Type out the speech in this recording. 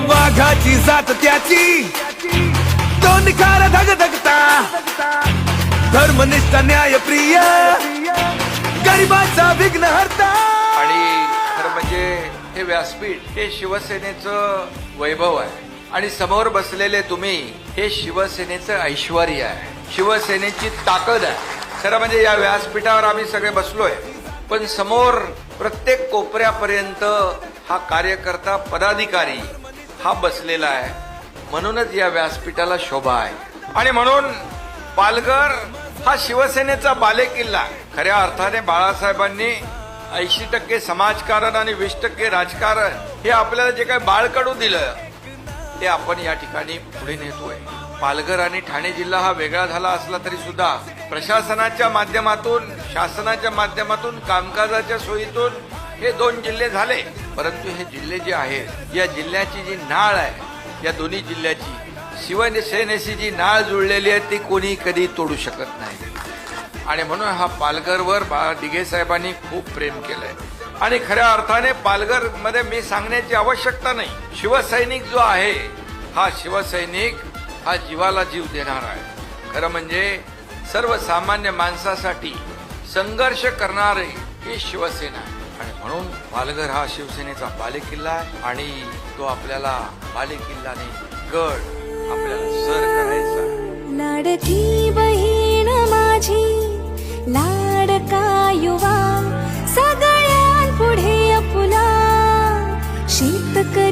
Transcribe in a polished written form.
वाघाची जात त्याची दोन खार धग धगता धर्मनिष्ठ न्यायप्रिय गरिबाचा विघ्न हरता। आणि खरं म्हणजे हे व्यासपीठ हे शिवसेनेचं वैभव आहे आणि समोर बसलेले तुम्ही हे शिवसेनेचं ऐश्वर्य आहे, शिवसेनेची ताकद आहे। खरं म्हणजे या व्यासपीठावर आम्ही सगळे बसलोय, पण समोर प्रत्येक कोपऱ्यापर्यंत हा कार्यकर्ता पदाधिकारी हा बसलेला आहे, म्हणूनच या व्यासपीठाला शोभा आहे। आणि म्हणून पालघर हा शिवसेनेचा बालेकिल्ला। खऱ्या अर्थाने बाळासाहेबांनी 80% समाजकारण आणि 20% राजकारण हे आपल्याला जे काही बाळकडू दिलं ते आपण या ठिकाणी पुढे नेतोय। पालघर आणि ठाणे जिल्हा हा वेगळा झाला असला तरी सुद्धा प्रशासनाच्या माध्यमातून, शासनाच्या माध्यमातून, कामकाजाच्या सोयीतून हे दोन जिल्हे झाले, परंतु हे जिल्हे जे आहेत या जिल्ह्याची जी नाळ आहे, या दोन्ही जिल्ह्याची शिवसेनेशी जी नाळ जुळलेली आहे ती कोणी कधी तोडू शकत नाही। आणि म्हणून हा पालघरवर दिघे साहेबांनी खूप प्रेम केलंय। आणि खऱ्या अर्थाने पालघर मध्ये मी सांगण्याची आवश्यकता नाही, शिवसैनिक जो आहे हा शिवसैनिक हा जीवाला जीव देणारा आहे। खरं म्हणजे सर्वसामान्य माणसासाठी संघर्ष करणारे ही शिवसेना आहे। आणि म्हणून पालघर हा शिवसेनेचा बालेकिल्ला आहे आणि तो आपल्याला बालेकिल्लाने गड आपल्याला सर करायचा। लाडकी बहीण माझी, लाडका युवा, सगळ्यांपुढे आपुला शेतकरी।